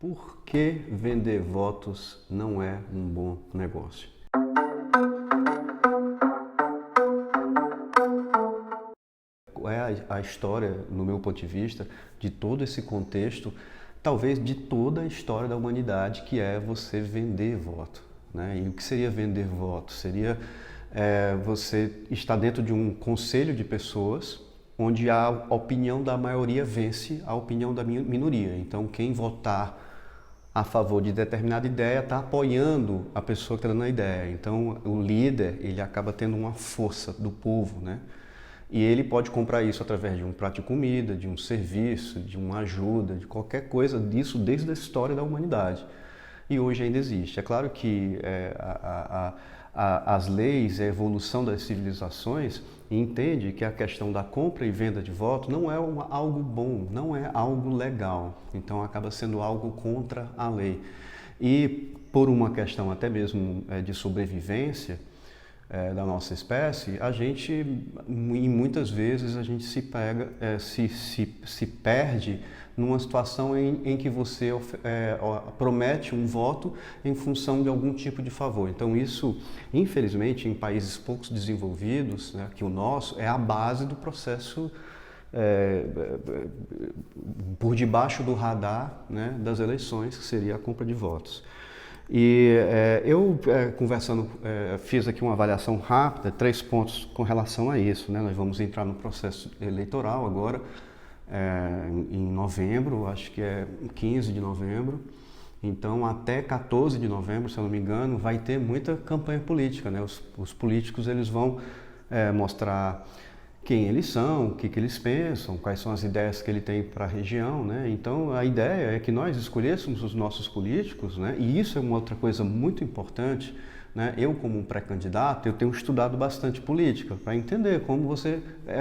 Por que vender votos não é um bom negócio? Qual é a história, no meu ponto de vista, de todo esse contexto, talvez de toda a história da humanidade, que é você vender voto, né? E o que seria vender voto? Seria você estar dentro de um conselho de pessoas onde a opinião da maioria vence a opinião da minoria. Então, quem votar a favor de determinada ideia está apoiando a pessoa que está dando a ideia. Então, o líder, ele acaba tendo uma força do povo, né? E ele pode comprar isso através de um prato de comida, de um serviço, de uma ajuda, de qualquer coisa disso desde a história da humanidade. E hoje ainda existe. É claro que as leis, a evolução das civilizações entende que a questão da compra e venda de voto não é algo bom, não é algo legal. Então acaba sendo algo contra a lei. E por uma questão até mesmo de sobrevivência, da nossa espécie, a gente, e muitas vezes, a gente se perde numa situação em que você promete um voto em função de algum tipo de favor. Então isso, infelizmente, em países pouco desenvolvidos, né, que o nosso, é a base do processo por debaixo do radar, né, das eleições, que seria a compra de votos. E eu, conversando, fiz aqui uma avaliação rápida, 3 pontos com relação a isso, né? Nós vamos entrar no processo eleitoral agora, em novembro, acho que é 15 de novembro. Então, até 14 de novembro, se eu não me engano, vai ter muita campanha política, né? Os políticos, eles vão mostrar quem eles são, o que eles pensam, quais são as ideias que ele tem para a região, né? Então a ideia é que nós escolhêssemos os nossos políticos, né? E isso é uma outra coisa muito importante, né? Eu, como um pré-candidato, eu tenho estudado bastante política para entender como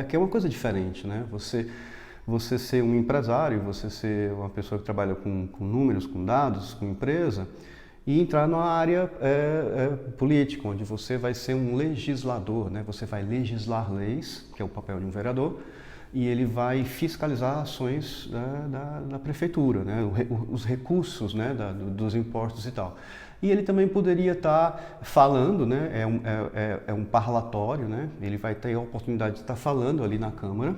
que é uma coisa diferente, né? Você ser um empresário, você ser uma pessoa que trabalha com números, com dados, com empresa, e entrar numa área política, onde você vai ser um legislador, né? Você vai legislar leis, que é o papel de um vereador, e ele vai fiscalizar ações da prefeitura, né? Os recursos, né? Dos impostos e tal. E ele também poderia estar falando, né? É um parlatório, né? Ele vai ter a oportunidade de estar falando ali na Câmara,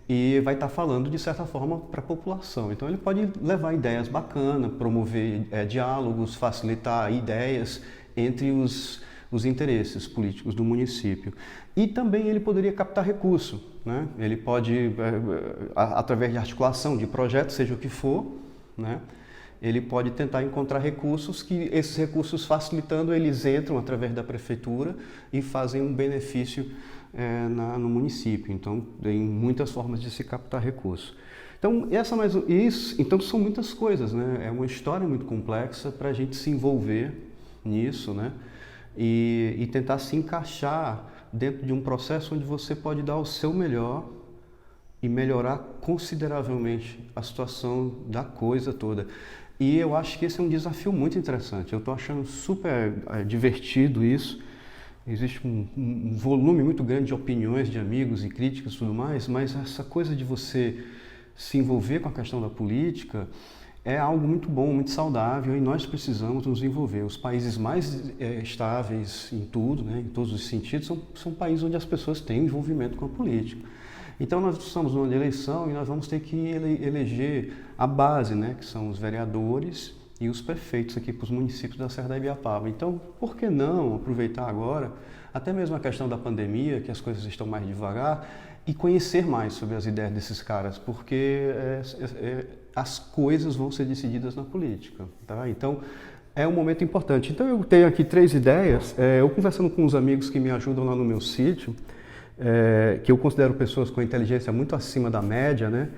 e vai estar falando, de certa forma, para a população. Então ele pode levar ideias bacanas, promover diálogos, facilitar ideias entre os interesses políticos do município. E também ele poderia captar recurso, né? Ele pode, através de articulação de projetos, seja o que for, né? Ele pode tentar encontrar recursos, que esses recursos, facilitando, eles entram através da prefeitura e fazem um benefício no município. Então, tem muitas formas de se captar recursos. Então, então são muitas coisas, né? É uma história muito complexa para a gente se envolver nisso, né? E tentar se encaixar dentro de um processo onde você pode dar o seu melhor e melhorar consideravelmente a situação da coisa toda. E eu acho que esse é um desafio muito interessante. Eu estou achando super divertido isso. Existe um volume muito grande de opiniões de amigos e críticas e tudo mais, mas essa coisa de você se envolver com a questão da política é algo muito bom, muito saudável, e nós precisamos nos envolver. Os países mais estáveis em tudo, né, em todos os sentidos, são países onde as pessoas têm envolvimento com a política. Então nós estamos numa eleição e nós vamos ter que eleger a base, né, que são os vereadores e os prefeitos aqui para os municípios da Serra da Ibiapaba. Então, por que não aproveitar agora, até mesmo a questão da pandemia, que as coisas estão mais devagar, e conhecer mais sobre as ideias desses caras, porque as coisas vão ser decididas na política, tá? Então, é um momento importante. Então, eu tenho aqui 3 ideias. Eu conversando com uns amigos que me ajudam lá no meu sítio, que eu considero pessoas com inteligência muito acima da média, né?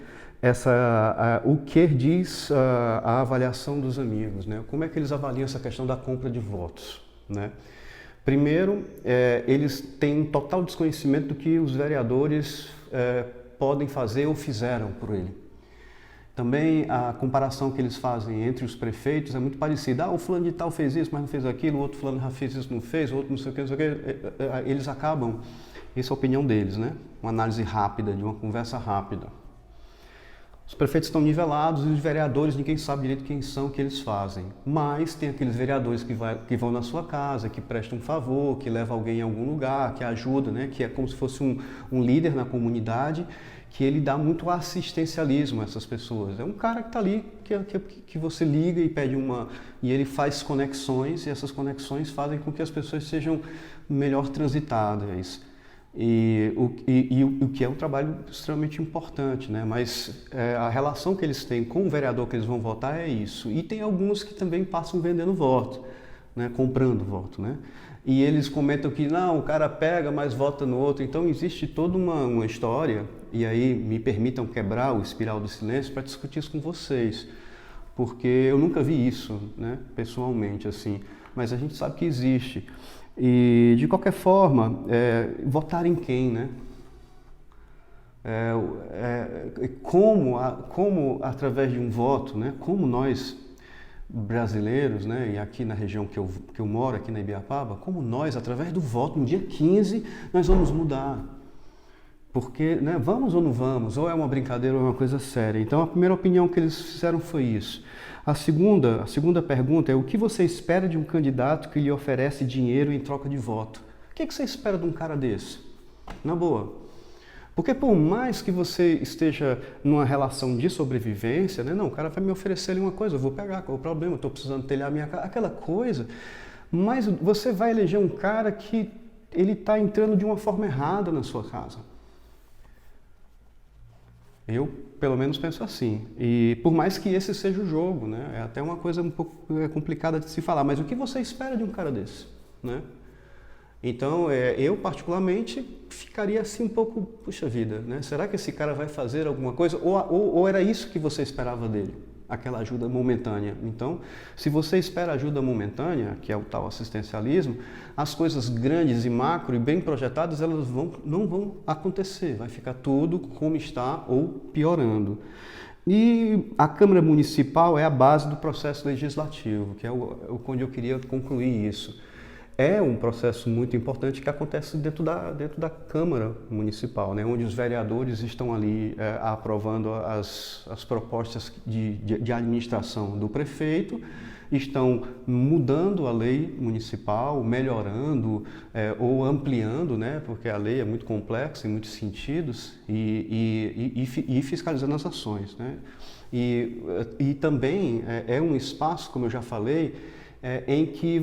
O que diz a avaliação dos amigos, né? Como é que eles avaliam essa questão da compra de votos, né? Primeiro, eles têm um total desconhecimento do que os vereadores podem fazer ou fizeram por ele. Também a comparação que eles fazem entre os prefeitos é muito parecida. O fulano de tal fez isso, mas não fez aquilo, o outro fulano já fez isso, não fez, o outro não sei o que, não sei o que. Eles acabam, essa é a opinião deles, né? Uma análise rápida, de uma conversa rápida. Os prefeitos estão nivelados e os vereadores, ninguém sabe direito quem são, o que eles fazem. Mas tem aqueles vereadores que vão na sua casa, que prestam um favor, que levam alguém em algum lugar, que ajuda, né? Que é como se fosse um líder na comunidade, que ele dá muito assistencialismo a essas pessoas. É um cara que está ali, que você liga e pede uma... E ele faz conexões, e essas conexões fazem com que as pessoas sejam melhor transitadas. O que é um trabalho extremamente importante, né? Mas a relação que eles têm com o vereador que eles vão votar é isso. E tem alguns que também passam vendendo voto, né? Comprando voto, né? E eles comentam que não, o cara pega, mas vota no outro. Então existe toda uma história, e aí me permitam quebrar o espiral do silêncio para discutir isso com vocês, porque eu nunca vi isso, né? Pessoalmente, assim, mas a gente sabe que existe. E, de qualquer forma, votar em quem, né? Como através de um voto, né? Como nós, brasileiros, né? E aqui na região que eu moro, aqui na Ibiapaba, como nós, através do voto, no dia 15, nós vamos mudar. Porque, né? Vamos ou não vamos? Ou é uma brincadeira ou é uma coisa séria? Então, a primeira opinião que eles fizeram foi isso. A segunda pergunta é: o que você espera de um candidato que lhe oferece dinheiro em troca de voto? O que você espera de um cara desse? Na boa. Porque por mais que você esteja numa relação de sobrevivência, né? Não, o cara vai me oferecer ali uma coisa, eu vou pegar, qual é o problema? Eu estou precisando telhar a minha casa, aquela coisa. Mas você vai eleger um cara que ele está entrando de uma forma errada na sua casa. Eu, pelo menos, penso assim. E por mais que esse seja o jogo, né? É até uma coisa um pouco complicada de se falar, mas o que você espera de um cara desse, né? Então, eu particularmente ficaria assim um pouco, puxa vida, né? Será que esse cara vai fazer alguma coisa? Ou era isso que você esperava dele? Aquela ajuda momentânea. Então, se você espera ajuda momentânea, que é o tal assistencialismo, as coisas grandes e macro e bem projetadas, elas não vão acontecer. Vai ficar tudo como está ou piorando. E a Câmara Municipal é a base do processo legislativo, que é onde eu queria concluir isso. É um processo muito importante que acontece dentro da Câmara Municipal, né, onde os vereadores estão ali aprovando as propostas de administração do prefeito, estão mudando a lei municipal, melhorando ou ampliando, né, porque a lei é muito complexa em muitos sentidos, e fiscalizando as ações, né. E também é um espaço, como eu já falei, em que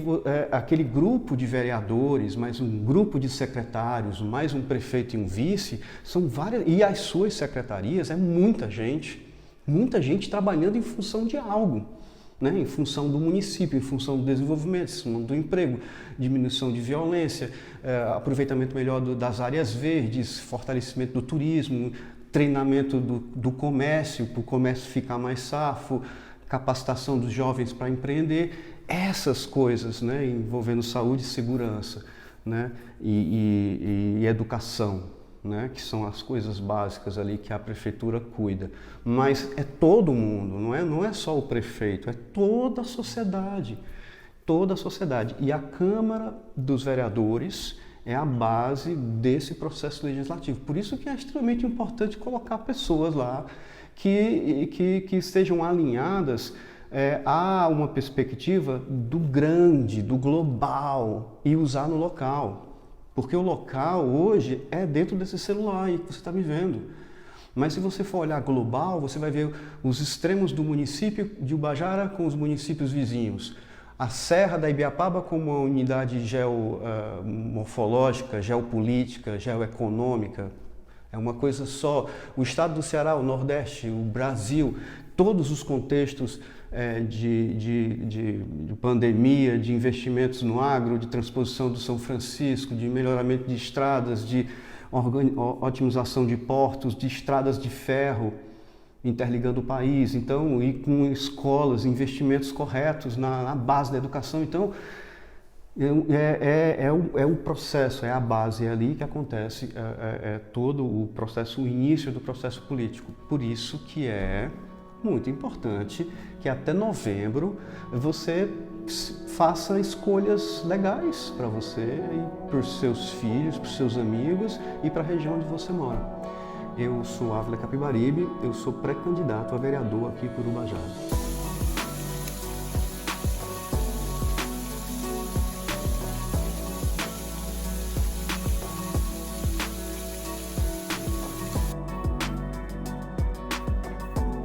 aquele grupo de vereadores, mais um grupo de secretários, mais um prefeito e um vice, são várias, e as suas secretarias, é muita gente trabalhando em função de algo, né? Em função do município, em função do desenvolvimento, em função do emprego, diminuição de violência, aproveitamento melhor das áreas verdes, fortalecimento do turismo, treinamento do comércio, para o comércio ficar mais safo, capacitação dos jovens para empreender. Essas coisas, né, envolvendo saúde e segurança, né, e educação, né, que são as coisas básicas ali que a prefeitura cuida. Mas é todo mundo, não é só o prefeito, é toda a sociedade. Toda a sociedade. E a Câmara dos Vereadores é a base desse processo legislativo. Por isso que é extremamente importante colocar pessoas lá que estejam alinhadas há uma perspectiva do grande, do global, e usar no local. Porque o local hoje é dentro desse celular aí que você está me vendo. Mas se você for olhar global, você vai ver os extremos do município de Ubajara com os municípios vizinhos. A Serra da Ibiapaba como uma unidade geomorfológica, geopolítica, geoeconômica. É uma coisa só. O estado do Ceará, o Nordeste, o Brasil, todos os contextos de pandemia, de investimentos no agro, de transposição do São Francisco, de melhoramento de estradas, de otimização de portos, de estradas de ferro, interligando o país. Então, e com escolas, investimentos corretos na base da educação. Então, é o processo, é a base, é ali que acontece todo o processo, o início do processo político. Por isso que é muito importante que até novembro você faça escolhas legais para você e para os seus filhos, para os seus amigos e para a região onde você mora. Eu sou Ávila Capibaribe, eu sou pré-candidato a vereador aqui por Ubajara.